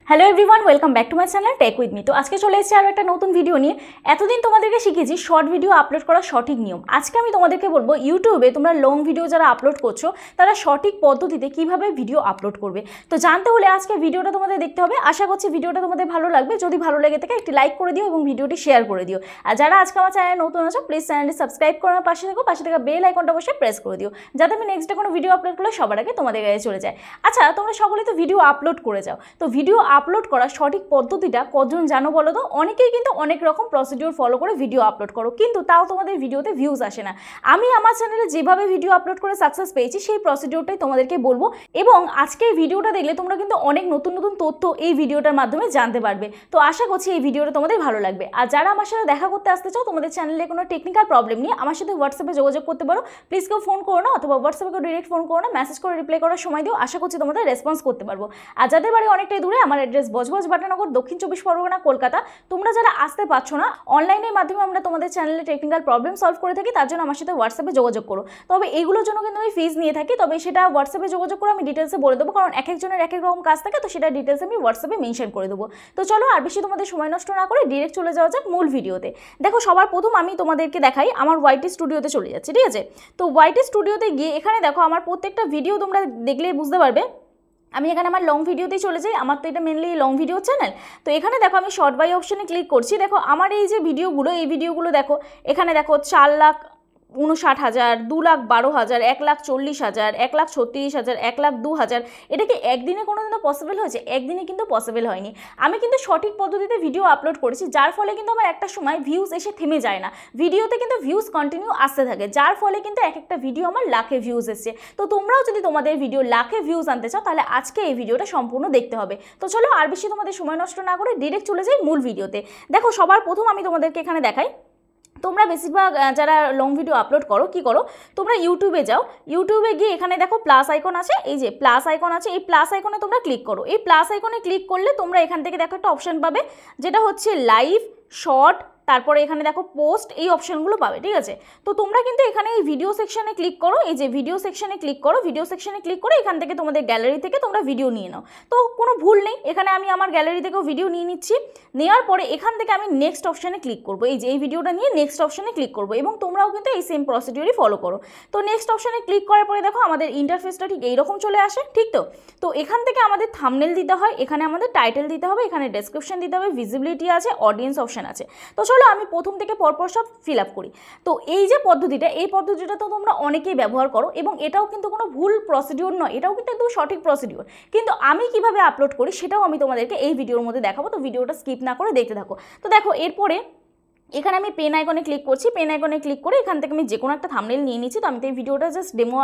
Hello everyone, welcome back to my channel tech with me. তো আজকে চলে এসেছি আরও একটা নতুন ভিডিও নিয়ে। এতদিন তোমাদেরকে শিখেছি শর্ট ভিডিও আপলোড করার সঠিক নিয়ম। আজকে আমি তোমাদেরকে বলবো ইউটিউবে তোমরা লং ভিডিও যারা আপলোড করছো তারা সঠিক পদ্ধতিতে কিভাবে ভিডিও আপলোড করবে। তো জানতে হলে আজকে ভিডিওটা তোমাদের দেখতে হবে। আশা করছি ভিডিওটা তোমাদের ভালো লাগবে। যদি ভালো লেগে থাকে একটি লাইক করে দিও এবং ভিডিওটি শেয়ার করে দিও। আর যারা আজকে আমার চ্যানেলে নতুন আছো প্লিজ চ্যানেলটি সাবস্ক্রাইব করার পাশে থাকা বেল আইকনটা অবশ্যই প্রেস করে দিও, যাতে আমি নেক্সট ডে কোনো ভিডিও আপলোড করলে সবার আগে তোমাদের কাছে চলে যায়। আচ্ছা, তোমরা সকলেই তো ভিডিও আপলোড করে যাও, তো ভিডিও আপলোড করা সঠিক পদ্ধতিটা কতজন জানো বলো তো? অনেকেই কিন্তু অনেক রকম প্রসিডিওর ফলো করে ভিডিও আপলোড করো, কিন্তু তাও তোমাদের ভিডিওতে ভিউজ আসে না। আমি আমার চ্যানেলে যেভাবে ভিডিও আপলোড করে সাকসেস পেয়েছি সেই প্রসিডিওরটাই তোমাদেরকে বলবো, এবং আজকে এই ভিডিওটা দেখলে তোমরা কিন্তু অনেক নতুন নতুন তথ্য এই ভিডিওটার মাধ্যমে জানতে পারবে। তো আশা করছি এই ভিডিওটা তোমাদের ভালো লাগবে। আর যারা আমার সাথে দেখা করতে আসতে চাও, তোমাদের চ্যানেলে কোনো টেকনিক্যাল প্রবলেম নিয়ে আমার সাথে হোয়াটসঅ্যাপে যোগাযোগ করতে পারো। প্লিজ কেউ ফোন করো না, অথবা হোয়াটসঅ্যাপে কেউ ডিরেক্ট ফোন করো না, মেসেজ করে রিপ্লাই করার সময় দিও। আশা করছি তোমাদের রেসপন্স করতে পারবো। আর যাদের বাড়ি অনেকটাই দূরে, আমার অ্যাড্রেস বজবজ বাটানগর, দক্ষিণ 24 পরগনা, কলকাতা। তোমরা যারা আসতে পারছো না, অনলাইনের মাধ্যমে আমরা তোমাদের চ্যানেলে টেকনিক্যাল প্রবলেম সলভ করে থাকি, তার জন্য আমার সাথে হোয়াটসঅ্যাপে যোগাযোগ করো। তবে এগুলোর জন্য কিন্তু আমি ফিজ নিয়ে থাকি, তবে সেটা হোয়াটসঅ্যাপে যোগাযোগ করে আমি ডিটেলসে বলে দেবো, কারণ এক একজনের এক এক রকম কাজ থাকে, তো সেটা ডিটেলস আমি হোয়াটসঅ্যাপে মেনশন করে দেবো। তো চলো আর বেশি তোমাদের সময় নষ্ট না করে ডিরেক্ট চলে যাওয়া যাক মূল ভিডিওতে। দেখো, সবার প্রথম আমি তোমাদেরকে দেখাই আমার ওয়াইটি স্টুডিওতে চলে যাচ্ছি, ঠিক আছে? তো ওয়াইটি স্টুডিওতে গিয়ে এখানে দেখো আমার প্রত্যেকটা ভিডিও তোমরা দেখলেই বুঝতে পারবে। আমি এখানে আমার লং ভিডিওতেই চলে যাই, আমার তো এটা মেনলি লং ভিডিও চ্যানেল। তো এখানে দেখো আমি শর্ট বাই অপশানে ক্লিক করছি। দেখো আমার এই যে ভিডিওগুলো, এই ভিডিওগুলো দেখো, এখানে দেখো 4,59,000, 2,12,000, 1,40,000, 1,36,000, 1,02,000। এটা কি একদিনে কোনোদিনও পসিবল হয়েছে? একদিনে কিন্তু পসিবল হয়নি। আমি কিন্তু সঠিক পদ্ধতিতে ভিডিও আপলোড করেছি, যার ফলে কিন্তু আমার একটা সময় ভিউজ এসে থেমে যায় না, ভিডিওতে কিন্তু ভিউজ কন্টিনিউ আসতে থাকে, যার ফলে কিন্তু এক একটা ভিডিও আমার লাখে ভিউজ এসছে। তো তোমরাও যদি তোমাদের ভিডিও লাখে ভিউজ আনতে চাও, তাহলে আজকে এই ভিডিওটা সম্পূর্ণ দেখতে হবে। তো চলো আর বেশি তোমাদের সময় নষ্ট না করে ডিরেক্ট চলে যাই মূল ভিডিওতে। দেখো, সবার প্রথম আমি তোমাদেরকে এখানে দেখাই। তোমরা বেশিরভাগ যারা লং ভিডিও আপলোড করো, কি করো তোমরা ইউটিউবে যাও। ইউটিউবে গিয়ে এখানে দেখো প্লাস আইকন আছে, এই যে প্লাস আইকন আছে, এই প্লাস আইকনে তোমরা ক্লিক করো। এই প্লাস আইকনে ক্লিক করলে তোমরা এখান থেকে দেখো একটা অপশান পাবে, যেটা হচ্ছে লাইভ, শর্ট, তারপরে এখানে দেখো পোস্ট, এই অপশানগুলো পাবে, ঠিক আছে? তো তোমরা কিন্তু এখানে এই ভিডিও সেকশানে ক্লিক করো, এই যে ভিডিও সেকশানে ক্লিক করো। ভিডিও সেকশানে ক্লিক করে এখান থেকে তোমাদের গ্যালারি থেকে তোমরা ভিডিও নিয়ে নাও। তো কোনো ভুল নেই, এখানে আমি আমার গ্যালারি থেকেও ভিডিও নিয়ে নিচ্ছি। নেওয়ার পরে এখান থেকে আমি নেক্সট অপশানে ক্লিক করবো, এই যে এই ভিডিওটা নিয়ে নেক্সট অপশানে ক্লিক করবো, এবং তোমরাও কিন্তু এই সেম প্রসিডিওরই ফলো করো। তো নেক্সট অপশানে ক্লিক করার পরে দেখো আমাদের ইন্টারফেসটা ঠিক এইরকম চলে আসে, ঠিক তো? তো এখান থেকে আমাদের থাম্বনেল দিতে হয়, এখানে আমাদের টাইটেল দিতে হবে, এখানে ডেসক্রিপশন দিতে হবে, ভিজিবিলিটি আছে, অডিয়েন্স অপশান আছে। তো চলো আমি প্রথম থেকে পরপর সব ফিল আপ করি। তো এই যে পদ্ধতিটা, এই পদ্ধতিটা তো তোমরা অনেকেই ব্যবহার করো, এবং এটাও কিন্তু কোনো ভুল প্রসিডিওর নয়, এটাও কিন্তু একদম সঠিক প্রসিডিওর। কিন্তু আমি কিভাবে আপলোড করি সেটাও আমি তোমাদেরকে এই ভিডিওর মধ্যে দেখাবো, তো ভিডিওটা স্কিপ না করে দেখতে থাকো। তো দেখো, এরপরে এখানে আমি পেন আইকনে ক্লিক করছি। পেন আইকনে ক্লিক করে এখান থেকে আমি যে কোনো একটা থাম্বনেল নিয়ে নিচ্ছি। তো আমি তো এই ভিডিওটা জাস্ট ডেমো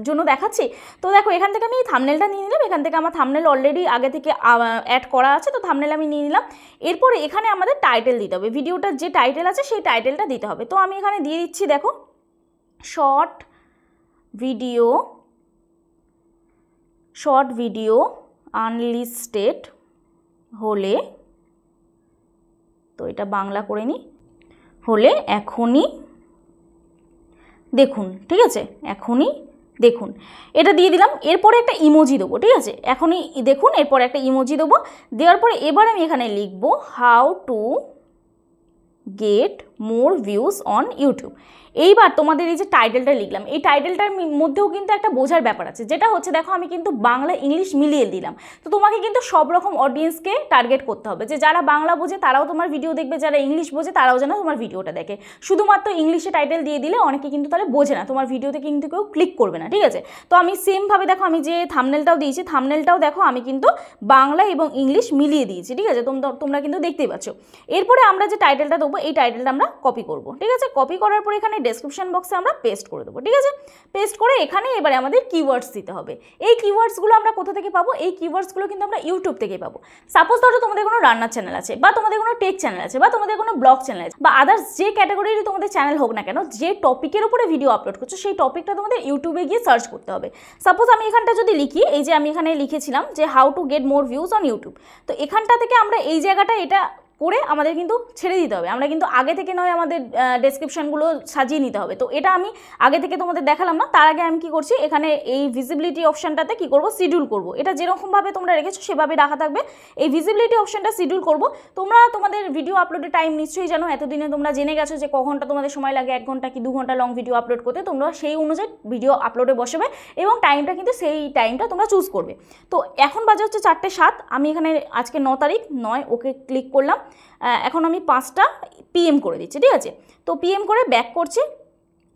জন্য দেখাচ্ছি। তো দেখো, এখান থেকে আমি থাম্বনেলটা নিয়ে নিলাম। এখান থেকে আমার থাম্বনেল অলরেডি আগে থেকে অ্যাড করা আছে, তো থাম্বনেল আমি নিয়ে নিলাম। এরপরে এখানে আমাদের টাইটেল দিতে হবে, ভিডিওটার যে টাইটেল আছে সেই টাইটেলটা দিতে হবে। তো আমি এখানে দিয়ে দিচ্ছি, দেখো শর্ট ভিডিও আনলিস্টেড হলে, তো এটা বাংলা করে নিই, হলে এখনই দেখুন, ঠিক আছে? এখনই দেখুন, এটা দিয়ে দিলাম। এরপরে একটা ইমোজি দেবো, ঠিক আছে? এখনই দেখুন, এরপরে একটা ইমোজি দেবো। দেওয়ার পরে এবার আমি এখানে লিখবো how to get more views on YouTube. এইবার তোমাদের এই যে টাইটেলটা লিখলাম, এই টাইটেলটার মধ্যেও কিন্তু একটা বোঝার ব্যাপার আছে, যেটা হচ্ছে দেখো আমি কিন্তু বাংলা ইংলিশ মিলিয়ে দিলাম। তো তোমাকে কিন্তু সব রকম অডিয়েন্সকে টার্গেট করতে হবে, যে যারা বাংলা বোঝে তারাও তোমার ভিডিও দেখবে, যারা ইংলিশ বোঝে তারাও যেন তোমার ভিডিওটা দেখে। শুধুমাত্র ইংলিশে টাইটেল দিয়ে দিলে অনেকে কিন্তু তাহলে বোঝে না, তোমার ভিডিওতে কিন্তু কেউ ক্লিক করবে না, ঠিক আছে? তো আমি সেমভাবে দেখো আমি যে থাম্বনেলটাও দিয়েছি, থাম্বনেলটাও দেখো আমি কিন্তু বাংলা এবং ইংলিশ মিলিয়ে দিয়েছি, ঠিক আছে? তোমরা কিন্তু দেখতেই পাচ্ছ। এরপরে আমরা যে টাইটেলটা দেবো, এই টাইটেলটা আমরা কপি করব, ঠিক আছে? কপি করার পরে এখানে ডেসক্রিপশন বক্সে আমরা পেস্ট করে দেবো, ঠিক আছে? পেস্ট করে এখানে এবারে আমাদের কিওয়ার্ডস দিতে হবে। এই কিওয়ার্ডসগুলো আমরা কোথা থেকে পাবো? এই কিওয়ার্ডসগুলো কিন্তু আমরা ইউটিউব থেকে পাবো। সাপোজ ধরো তোমাদের কোনো রান্নার চ্যানেল আছে, বা তোমাদের কোনো টেক চ্যানেল আছে, বা তোমাদের কোনো ব্লগ চ্যানেল আছে, বা আদার্স যে ক্যাটাগরিরই তোমাদের চ্যানেল হোক না কেন, যে টপিকের উপরে ভিডিও আপলোড করছো সেই টপিকটা তোমাদের ইউটিউবে গিয়ে সার্চ করতে হবে। সাপোজ আমি এখানটা যদি লিখি, এই যে আমি এখানে লিখেছিলাম যে how to get more views on YouTube, তো এখানটা থেকে আমরা এই জায়গাটা এটা করে আমাদের কিন্তু ছেড়ে দিতে হবে। আমরা কিন্তু আগে থেকে নয় আমাদের ডেসক্রিপশানগুলো সাজিয়ে নিতে হবে। তো এটা আমি আগে থেকে তোমাদের দেখালাম না, তার আগে আমি কি করছি এখানে এই ভিজিবিলিটি অপশানটাতে কি করব, শিডিউল করব। এটা যেরকমভাবে তোমরা রেখেছো সেভাবে রাখা থাকবে। এই ভিজিবিলিটি অপশানটা শিডিউল করব। তোমরা তোমাদের ভিডিও আপলোডের টাইম নিশ্চয়ই জানো, এতদিনে তোমরা জেনে গেছো যে ক ঘন্টা তোমাদের সময় লাগে, 1 ঘন্টা কি 2 ঘন্টা লং ভিডিও আপলোড করতে। তোমরা সেই অনুযায়ী ভিডিও আপলোডে বসবে এবং টাইমটা কিন্তু সেই টাইমটা তোমরা চুজ করবে। তো এখন বাজে হচ্ছে 4:07, আমি এখানে আজকে 9 তারিখ 9, ওকে ক্লিক করলাম। এখন আমি 5টা PM করে দিচ্ছি, ঠিক আছে। তো PM করে ব্যাক করছি,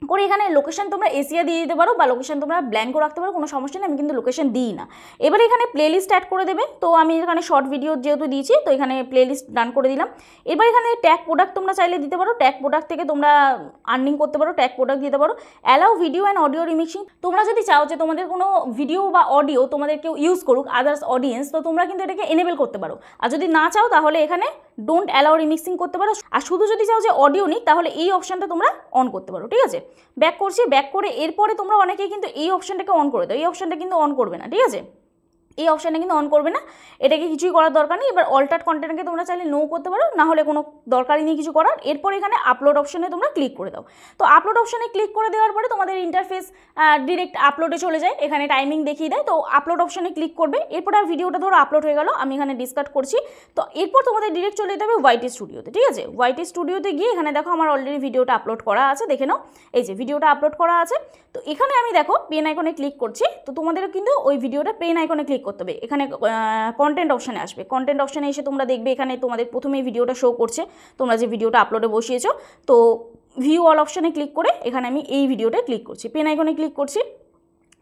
করে এখানে লোকেশন তোমরা এশিয়া দিয়ে দিতে পারো বা লোকেশন তোমরা ব্ল্যাঙ্কও রাখতে পারো, কোনো সমস্যা নেই, আমি কিন্তু লোকেশন দিই না। এবারে এখানে প্লেলিস্ট অ্যাড করে দেবে। তো আমি এখানে শর্ট ভিডিও যেহেতু দিয়েছি তো এখানে প্লেলিস্ট ডান করে দিলাম। এবার এখানে ট্যাগ প্রোডাক্ট তোমরা চাইলে দিতে পারো, ট্যাগ প্রোডাক্ট থেকে তোমরা আর্নিং করতে পারো, ট্যাগ প্রোডাক্ট দিতে পারো। Allow video and audio remixing, তোমরা যদি চাও যে তোমাদের কোনো ভিডিও বা অডিও তোমাদের কেউ ইউজ করুক আদার্স অডিয়েন্স, তো তোমরা কিন্তু এটাকে এনেবল করতে পারো। আর যদি না চাও তাহলে এখানে ডোন্ট অ্যালাউ রিমিক্সিং করতে পারো। আর শুধু যদি চাও যে অডিও নিক তাহলে এই অপশানটা তোমরা অন করতে পারো, ঠিক আছে। ব্যাক করছি, ব্যাক করে এরপরে তোমরা অনেকেই কিন্তু এই অপশানটাকে অন করে দাও, এই অপশানটা কিন্তু অন করবে না, ঠিক আছে। এই অপশানটা কিন্তু অন করবে না, এটাকে কিছুই করার দরকার নেই। এবার অল্টার কন্টেন্টকে তোমরা চাইলে নো করতে পারো, না হলে কোনো দরকারই নেই কিছু করার। এরপর এখানে আপলোড অপশানে তোমরা ক্লিক করে দাও। তো আপলোড অপশানে ক্লিক করে দেওয়ার পরে তোমাদের ইন্টারফেস ডিরেক্ট আপলোডে চলে যায়, এখানে টাইমিং দেখিয়ে দেয়। তো আপলোড অপশানে ক্লিক করবে, এরপর আর ভিডিওটা ধরো আপলোড হয়ে গেল, আমি এখানে ডিসকাট করছি। তো এরপর তোমাদের ডিরেক্ট চলে যেতে হবে ওয়াইটি স্টুডিওতে, ঠিক আছে। ওয়াইটি স্টুডিওতে গিয়ে এখানে দেখো আমার অলরেডি ভিডিওটা আপলোড করা আছে, দেখে নাও, এই যে ভিডিওটা আপলোড করা আছে। তো এখানে আমি দেখো পেন আইকনে ক্লিক করছি, তো তোমাদেরও কিন্তু ওই ভিডিওটা পেন আইকনে ক্লিক করতে হবে। এখানে কন্টেন্ট অপশানে আসবে, কন্টেন্ট অপশানে এসে তোমরা দেখবে এখানে তোমাদের প্রথমেই ভিডিওটা শো করছে, তোমরা যে ভিডিওটা আপলোডে বসিয়েছো। তো ভিউ অল অপশানে ক্লিক করে এখানে আমি এই ভিডিওটা ক্লিক করছি, পেন আইকনে ক্লিক করছি।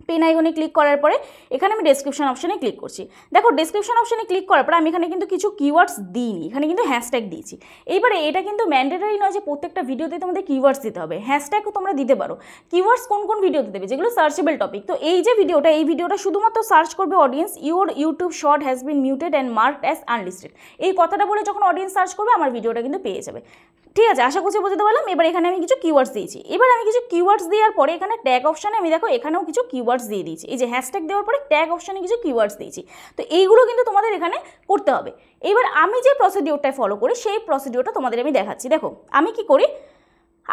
পেন আইকনে ক্লিক করার পরে এখানে আমি ডেসক্রিপশন অপশানে ক্লিক করছি। দেখো ডেসক্রিপশন অপশানে ক্লিক করার পরে আমি এখানে কিন্তু কিছু কিওয়ার্ডস দিইনি, এখানে কিন্তু হ্যাশট্যাগ দিয়েছি। এইবারে এটা কিন্তু ম্যান্ডেটরি নয় যে প্রত্যেকটা ভিডিওতে তোমাদের কিওয়ার্ডস দিতে হবে, হ্যাশট্যাগও তোমরা দিতে পারো। কিওয়ার্ডস কোন কোন ভিডিওতে দেবে, যেগুলো সার্চেবল টপিক। তো এই যে ভিডিওটা, এই ভিডিওটা শুধুমাত্র সার্চ করবে audience your YouTube short has been muted and marked as unlisted, এই কথাটা বলে যখন অডিয়েন্স সার্চ করবে আমার ভিডিওটা কিন্তু পেয়ে যাবে, ঠিক আছে। আশা করছি বুঝতে পারলাম। এবার এখানে আমি কিছু কিওয়ার্ডস দিয়েছি। এবার আমি কিছু কিওয়ার্ডস দেওয়ার পরে এখানে ট্যাগ অপশানে আমি দেখো এখানেও কিছু কিওয়ার্ডস দিয়ে দিয়েছি, এই যে হ্যাশট্যাগ দেওয়ার পরে ট্যাগ অপশানে কিছু কিওয়ার্ডস দিয়েছি। তো এইগুলো কিন্তু তোমাদের এখানে করতে হবে। এবার আমি যে প্রসিডিওরটায় ফলো করি সেই প্রসিডিওরটা তোমাদের আমি দেখাচ্ছি। দেখো আমি কি করি,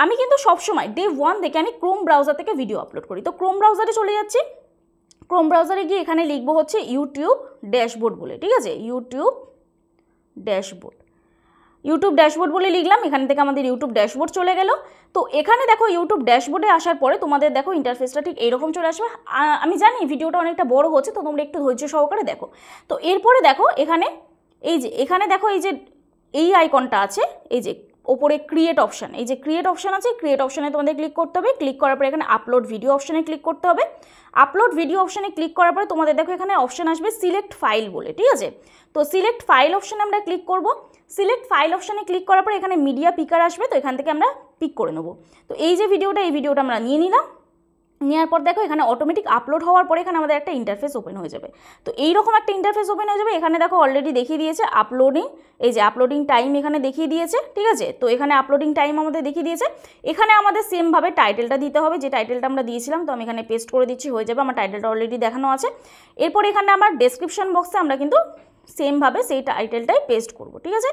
আমি কিন্তু সবসময় ডে 1 থেকে আমি ক্রোম ব্রাউজার থেকে ভিডিও আপলোড করি। তো ক্রোম ব্রাউজারে চলে যাচ্ছি, ক্রোম ব্রাউজারে গিয়ে এখানে লিখবো হচ্ছে ইউটিউব ড্যাশবোর্ড বলে, ঠিক আছে, ইউটিউব ড্যাশবোর্ড, ইউটিউব ড্যাশবোর্ড বলে লিখলাম। এখান থেকে আমাদের ইউটিউব ড্যাশবোর্ড চলে গেল। তো এখানে দেখো ইউটিউব ড্যাশবোর্ডে আসার পরে তোমাদের দেখো ইন্টারফেসটা ঠিক এইরকম চলে আসবে। আমি জানি ভিডিওটা অনেকটা বড় হচ্ছে, তো তোমরা একটু ধৈর্য সহকারে দেখো। তো এরপরে দেখো এখানে এই যে এখানে দেখো এই যে এই আইকনটা আছে, এই যে ওপরে ক্রিয়েট অপশান, এই যে ক্রিয়েট অপশান আছে, ক্রিয়েট অপশানে তোমাদের ক্লিক করতে হবে। ক্লিক করার পরে এখানে আপলোড ভিডিও অপশানে ক্লিক করতে হবে। আপলোড ভিডিও অপশানে ক্লিক করার পরে তোমাদের দেখো এখানে অপশান আসবে সিলেক্ট ফাইল বলে, ঠিক আছে। তো সিলেক্ট ফাইল অপশানে আমরা ক্লিক করব। সিলেক্ট ফাইল অপশানে ক্লিক করার পরে এখানে মিডিয়া পিকার আসবে, তো এখান থেকে আমরা পিক করে নেব। তো এই যে ভিডিওটা, এই ভিডিওটা আমরা নিয়ে নিলাম। নেওয়ার পর দেখো এখানে অটোমেটিক আপলোড হওয়ার পরে এখানে আমাদের একটা ইন্টারফেস ওপেন হয়ে যাবে। তো এইরকম একটা ইন্টারফেস ওপেন হয়ে যাবে। এখানে দেখো অলরেডি দেখিয়ে দিয়েছে আপলোডিং, এই যে আপলোডিং টাইম এখানে দেখিয়ে দিয়েছে, ঠিক আছে। তো এখানে আপলোডিং টাইম আমাদের দেখিয়ে দিয়েছে। এখানে আমাদের সেমভাবে টাইটেলটা দিতে হবে, যে টাইটেলটা আমরা দিয়েছিলাম। তো আমি এখানে পেস্ট করে দিচ্ছি, হয়ে যাবে, আমার টাইটেলটা অলরেডি দেখানো আছে। এরপর এখানে আমার ডেসক্রিপশন বক্সে আমরা কিন্তু সেমভাবে সেই টাইটেলটাই পেস্ট করব, ঠিক আছে,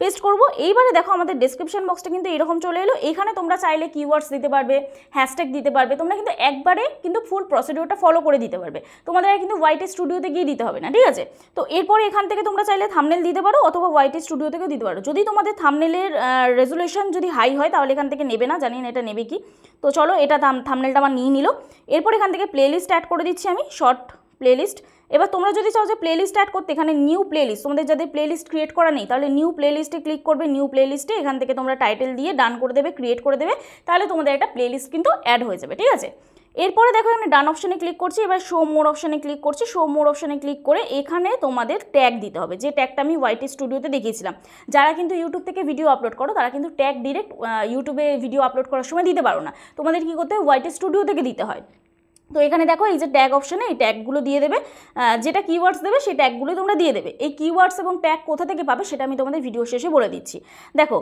পেস্ট করব। এইবারে দেখো আমাদের ডেসক্রিপশন বক্সটা কিন্তু এরকম চলে এলো। এখানে তোমরা চাইলে কিওয়ার্ডস দিতে পারবে, হ্যাশট্যাগ দিতে পারবে, তোমরা কিন্তু একবারে কিন্তু ফুল প্রসিডিওরটা ফলো করে দিতে পারবে, তোমাদের কিন্তু ওয়াইটি স্টুডিওতে গিয়ে দিতে হবে না, ঠিক আছে। তো এরপরে এখান থেকে তোমরা চাইলে থাম্বনেল দিতে পারো অথবা ওয়াইটি স্টুডিও থেকেও দিতে পারো। যদি তোমাদের থাম্বনেলের রেজুলেশন যদি হাই হয় তাহলে এখান থেকে নেবে না, জানি না এটা নেবে কি। তো চলো এটা থাম্বনেলটা আমার নিয়ে নিল। এরপর এখান থেকে প্লেলিস্ট অ্যাড করে দিচ্ছি আমি, শর্ট প্লেলিস্ট। এবার তোমরা যদি চাও যে প্লেলিস্ট অ্যাড করতে, এখানে নিউ প্লেলিস্ট, তোমাদের যাদের প্লেলিস্ট ক্রিয়েট করা নেই তাহলে নিউ প্লেলিস্টে ক্লিক করবে। নিউ প্লেলিস্টে এখান থেকে তোমরা টাইটেল দিয়ে ডান করে দেবে, ক্রিয়েট করে দেবে, তাহলে তোমাদের একটা প্লেলিস্ট কিন্তু অ্যাড হয়ে যাবে, ঠিক আছে। এরপরে দেখো আমি ডান অপশানে ক্লিক করছি। এবার শো মোর অপশানে ক্লিক করছি। শো মোর অপশানে ক্লিক করে এখানে তোমাদের ট্যাগ দিতে হবে, যে ট্যাগটা আমি ওয়াইটি স্টুডিওতে দেখিয়েছিলাম। যারা কিন্তু ইউটিউব থেকে ভিডিও আপলোড করো তারা কিন্তু ট্যাগ ডিরেক্ট ইউটিউবে ভিডিও আপলোড করার সময় দিতে পারো না, তোমাদের কী করতে হয়, ওয়াইটি স্টুডিও থেকে দিতে হয়। তো এখানে দেখো এই যে ট্যাগ অপশানে এই ট্যাগগুলো দিয়ে দেবে, যেটা কিওয়ার্ডস দেবে সেই ট্যাগগুলোই তোমরা দিয়ে দেবে। এই কিওয়ার্ডস এবং ট্যাগ কোথা থেকে পাবে সেটা আমি তোমাদের ভিডিও শেষে বলে দিচ্ছি। দেখো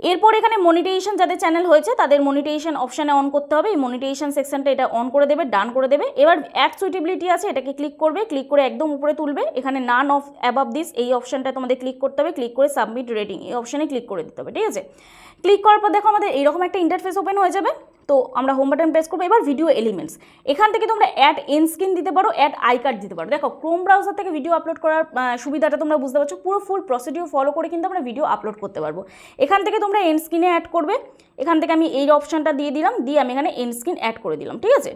এরপর এখানে মনিটাইজেশন যাদের চ্যানেল হয়েছে তাদের মনিটাইজেশন অপশানে অন করতে হবে। এই মনিটাইজেশন সেকশনটা এটা অন করে দেবে, ডান করে দেবে। এবার অ্যাড সুইটেবিলিটি আছে, এটাকে ক্লিক করবে, ক্লিক করে একদম উপরে তুলবে। এখানে নান অফ অ্যাবাভ দিস এই অপশানটা তোমাদের ক্লিক করতে হবে, ক্লিক করে সাবমিট রেটিং এই অপশানে ক্লিক করে দিতে হবে, ঠিক আছে। ক্লিক করার পর দেখো আমাদের এইরকম একটা ইন্টারফেস ওপেন হয়ে যাবে। তো আমরা হোম বাটন প্রেস করবো। এবার ভিডিও এলিমেন্টস, এখান থেকে তোমরা অ্যাড এন্ড স্ক্রিন দিতে পারো, অ্যাড আই কার্ড দিতে পারো। দেখো ক্রোম ব্রাউজার থেকে ভিডিও আপলোড করার সুবিধাটা তোমরা বুঝতে পারছো, পুরো ফুল প্রসিডিউর ফলো করে কিন্তু আমরা ভিডিও আপলোড করতে পারবো। এখান থেকে তোমরা এন্ড স্ক্রিনে অ্যাড করবে, এখান থেকে আমি এই অপশানটা দিয়ে দিলাম, দিয়ে আমি এখানে এন্ড স্ক্রিন অ্যাড করে দিলাম, ঠিক আছে।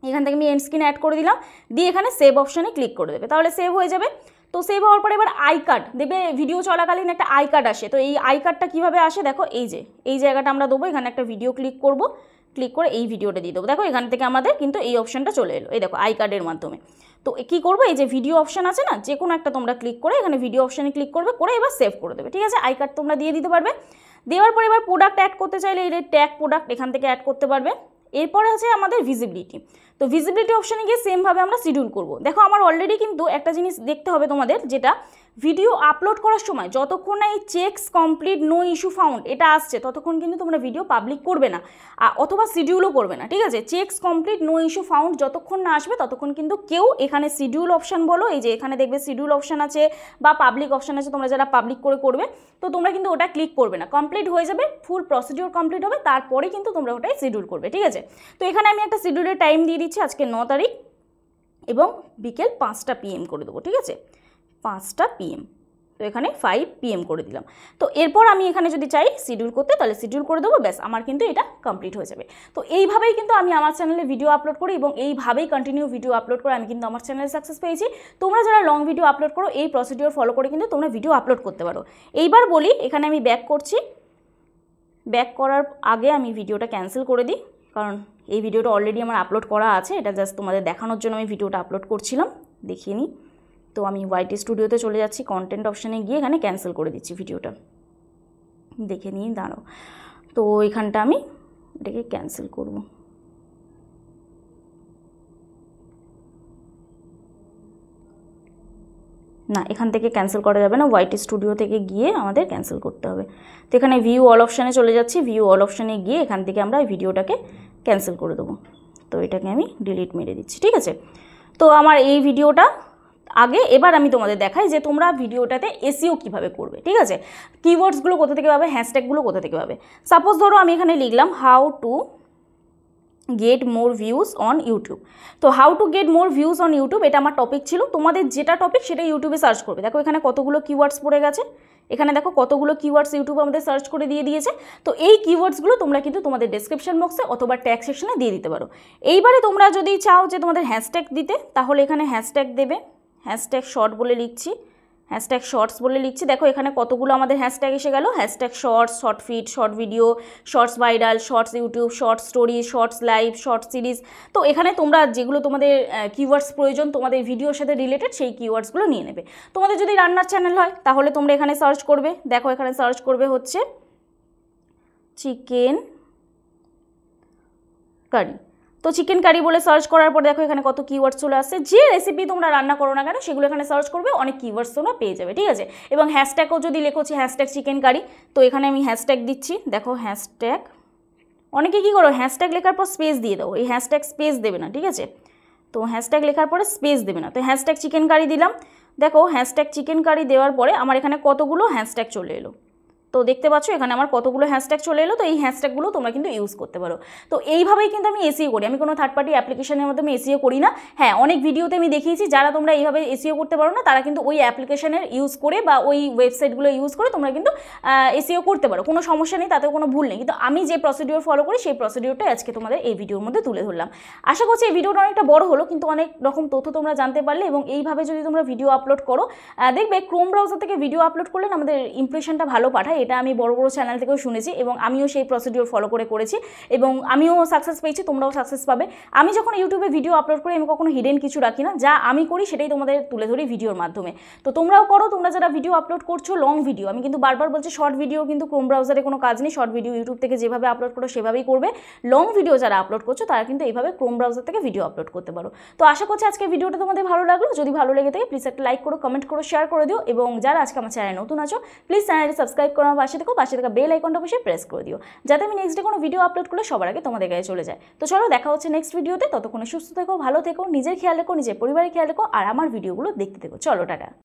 এখান থেকে আমি এন্ড স্ক্রিন অ্যাড করে দিলাম, দিয়ে এখানে সেভ অপশানে ক্লিক করে দেবে, তাহলে সেভ হয়ে যাবে। তো সেভ হওয়ার পরে এবার আই কার্ড দেখবে, ভিডিও চলাকালীন একটা আই কার্ড আসে। তো এই আই কার্ডটা কীভাবে আসে দেখো, এই জায়গাটা আমরা দেবো, এখানে একটা ভিডিও ক্লিক করব, ক্লিক করে এই ভিডিওটা দিয়ে দেবো। দেখো এখান থেকে আমাদের কিন্তু এই অপশানটা চলে এলো, এই দেখো আই কার্ডের মাধ্যমে। তো কী করবো, এই যে ভিডিও অপশান আছে না, যে কোনো একটা তোমরা ক্লিক করে এখানে ভিডিও অপশানে ক্লিক করবে, করে এবার সেভ করে দেবে, ঠিক আছে। আই কার্ড তোমরা দিয়ে দিতে পারবে। দেওয়ার পরে এবার প্রোডাক্ট অ্যাড করতে চাইলে এই ট্যাগ প্রোডাক্ট এখান থেকে অ্যাড করতে পারবে। এরপরে আছে আমাদের ভিজিবিলিটি। তো ভিজিবিলিটি অপশানে গিয়ে সেমভাবে আমরা শিডিউল করব। দেখো আমার অলরেডি কিন্তু একটা জিনিস দেখতে হবে তোমাদের, যেটা ভিডিও আপলোড করার সময় যতক্ষণ না এই checks complete no issue found এটা আসছে ততক্ষণ কিন্তু তোমরা ভিডিও পাবলিক করবে না, অথবা শিডিউলও করবে না, ঠিক আছে। Checks complete no issue found যতক্ষণ না আসবে ততক্ষণ কিন্তু কেউ এখানে শিডিউল অপশান বলো, এই যে এখানে দেখবে শিডিউল অপশান আছে বা পাবলিক অপশান আছে, তোমরা যারা পাবলিক করে করবে তো তোমরা কিন্তু ওটা ক্লিক করবে না। কমপ্লিট হয়ে যাবে, ফুল প্রসিডিউর কমপ্লিট হবে, তারপরে কিন্তু তোমরা ওটাই শিডিউল করবে, ঠিক আছে। তো এখানে আমি একটা শিডিউলের টাইম দিয়ে দিচ্ছি, আজকে 9 তারিখ এবং বিকেল 5টা PM করে দেবো, ঠিক আছে, 5টা PM। তো এখানে 5 PM করে দিলাম। তো এরপর আমি এখানে যদি চাই শিডিউল করতে তাহলে শিডিউল করে দেবো, ব্যাস আমার কিন্তু এটা কমপ্লিট হয়ে যাবে। তো এইভাবেই কিন্তু আমি আমার চ্যানেলে ভিডিও আপলোড করি এবং এইভাবেই কন্টিনিউ ভিডিও আপলোড করে আমি কিন্তু আমার চ্যানেলে সাকসেস পেয়েছি। তোমরা যারা লং ভিডিও আপলোড করো এই প্রসিডিওর ফলো করে কিন্তু তোমরা ভিডিও আপলোড করতে পারো। এইবার বলি, এখানে আমি ব্যাক করছি, ব্যাক করার আগে আমি ভিডিওটা ক্যান্সেল করে দিই, কারণ এই ভিডিওটা অলরেডি আমার আপলোড করা আছে, এটা জাস্ট তোমাদের দেখানোর জন্য আমি ভিডিওটা আপলোড করছিলাম, দেখিয়ে নিই। তো আমি ওয়াইটি স্টুডিওতে চলে যাচ্ছি, কন্টেন্ট অপশানে গিয়ে এখানে ক্যান্সেল করে দিচ্ছি ভিডিওটা, দেখে নিয়ে দাঁড়াও। তো এখানটা আমি এটাকে ক্যান্সেল করব। না, এখান থেকে ক্যান্সেল করা যাবে না, ওয়াইটি স্টুডিও থেকে গিয়ে আমাদের ক্যান্সেল করতে হবে। তো এখানে ভিউ অল অপশানে চলে যাচ্ছি, ভিউ অল অপশানে গিয়ে এখান থেকে আমরা ভিডিওটাকে ক্যান্সেল করে দেবো। তো এটাকে আমি ডিলিট মেরে দিচ্ছি, ঠিক আছে। তো আমার এই ভিডিওটা আগে এবার আমি তোমাদের দেখাই যে তোমরা ভিডিওটাতে এসইও কিভাবে করবে, ঠিক আছে। কিওয়ার্ডসগুলো কোথা থেকে পাবে, হ্যাশট্যাগুলো কোথা থেকে পাবে। সাপোজ ধরো আমি এখানে লিখলাম how to get more views on YouTube. তো how to get more views on YouTube এটা আমার টপিক ছিল। তোমাদের যেটা টপিক সেটা ইউটিউবে সার্চ করবে। দেখো এখানে কতগুলো কিওয়ার্ডস পড়ে গেছে, এখানে দেখো কতগুলো কিওয়ার্ডস ইউটিউব আমাদের সার্চ করে দিয়ে দিয়েছে। তো এই কিওয়ার্ডসগুলো তোমরা কিন্তু তোমাদের ডেসক্রিপশন বক্সে অথবা ট্যাগ সেকশনে দিয়ে দিতে পারো। এইবারে তোমরা যদি চাও যে তোমাদের হ্যাশট্যাগ দিতে, তাহলে এখানে হ্যাশট্যাগ দেবে, হ্যাশট্যাগ শর্ট বলে লিখছি, হ্যাশট্যাগ শর্টস বলে লিখছি। দেখো এখানে কতগুলো আমাদের হ্যাশট্যাগ এসে গেল, hashtag shorts, short feed, short video, shorts viral, shorts YouTube, shorts story, shorts live, shorts series. তো এখানে তোমরা যেগুলো তোমাদের কিওয়ার্ডস প্রয়োজন তোমাদের ভিডিওর সাথে রিলেটেড সেই কিওয়ার্ডসগুলো নিয়ে নেবে। তোমাদের যদি রান্নার চ্যানেল হয় তাহলে তোমরা এখানে সার্চ করবে, দেখো এখানে সার্চ করবে হচ্ছে চিকেন কারি। তো চিকেন কারি বলে সার্চ করার পর দেখো এখানে কত কিওয়ার্ডস চলে আসছে। যে রেসিপি তোমরা রান্না করো না কেন সেগুলো এখানে সার্চ করবে, অনেক কিওয়ার্ডস তোমরা পেয়ে যাবে, ঠিক আছে। এবং হ্যাশট্যাগও যদি লেখোছি হ্যাশট্যাগ চিকেন কারি, তো এখানে আমি হ্যাশট্যাগ দিচ্ছি, দেখো হ্যাশট্যাগ। অনেকে কী করো, হ্যাশট্যাগ লেখার পর স্পেস দিয়ে দাও, এই হ্যাশট্যাগ স্পেস দেবে না, ঠিক আছে। তো হ্যাশট্যাগ লেখার পরে স্পেস দেবে না। তো হ্যাশট্যাগ চিকেন কারি দিলাম, দেখো হ্যাশট্যাগ চিকেন কারি দেওয়ার পরে আমার এখানে কতগুলো হ্যাশট্যাগ চলে এলো। তো দেখতে পাচ্ছ এখানে আমার কতগুলো হ্যাশট্যাগ চলে এলো। তো এই হ্যাশট্যাগুলো তোমরা কিন্তু ইউজ করতে পারো। তো এইভাবেই কিন্তু আমি এসইও করি, আমি কোনো থার্ড পার্টি অ্যাপ্লিকেশনের মাধ্যমে এসইও করি না। হ্যাঁ, অনেক ভিডিওতে আমি দেখিয়েছি যারা তোমরা এইভাবে এসইও করতে পারো না তারা কিন্তু ওই অ্যাপ্লিকেশনের ইউজ করে বা ওই ওয়েবসাইটগুলো ইউজ করে তোমরা কিন্তু এসইও করতে পারো, কোনো সমস্যা নেই, তাতেও কোনো ভুল নেই। কিন্তু আমি যে প্রসিডিওর ফলো করি সেই প্রসিডিওরটাই আজকে তোমাদের এই ভিডিওর মধ্যে তুলে ধরলাম। আশা করছি এই ভিডিওটা অনেকটা বড় হলো, কিন্তু অনেক রকম তথ্য তোমরা জানতে পারলে। এবং এইভাবে যদি তোমরা ভিডিও আপলোড করো, দেখবে ক্রোম ব্রাউজার থেকে ভিডিও আপলোড করলে আমাদের ইমপ্রেশনটা ভালো পাঠায়, এটা আমি বড় বড় চ্যানেল থেকেও শুনেছি এবং আমিও সেই প্রসিডিওর ফলো করে করেছি এবং আমিও সাকসেস পেয়েছি, তোমরাও সাকসেস পাবে। আমি যখন ইউটিউবে ভিডিও আপলোড করি আমি কখনো হিডেন কিছু রাখি না, যা আমি করি সেটাই তোমাদের তুলে ধরি ভিডিওর মাধ্যমে। তো তোমরাও করো, তোমরা যারা ভিডিও আপলোড করছো লং ভিডিও, আমি কিন্তু বারবার বলছি শর্ট ভিডিও কিন্তু ক্রোম ব্রাউজারে কোনো কাজ নেই, শর্ট ভিডিও ইউটিউব থেকে যেভাবে আপলোড করো সেভাবেই করবে। লং ভিডিও যারা আপলোড করছো তারা কিন্তু এইভাবে ক্রোম ব্রাউজার থেকে ভিডিও আপলোড করতে পারো। তো আশা করছি আজকে ভিডিওটা তোমাদের ভালো লাগলো। যদি ভালো লেগে থাকে প্লিজ একটা লাইক করো, কমেন্ট করো, শেয়ার করে দিও। এবং যারা আজকে আমার চ্যানেলে নতুন আছো প্লিজ চ্যানেলটি সাবস্ক্রাইব করো আমার পাশে থাকা বেল আইকনটা বসে প্রেস করে দিও, যাতে আমি নেক্সট ডে কোনো ভিডিও আপলোড করলে সবার আগে তোমাদের কাছে চলে যায়। তো চলো দেখা হচ্ছে নেক্সট ভিডিওতে, ততক্ষণে সুস্থ থেকো, ভালো থেকো, নিজের খেয়াল রেখো, নিজের পরিবারের খেয়াল রেখো, আর আমার ভিডিওগুলো দেখতে থেকো। চলো টাটা।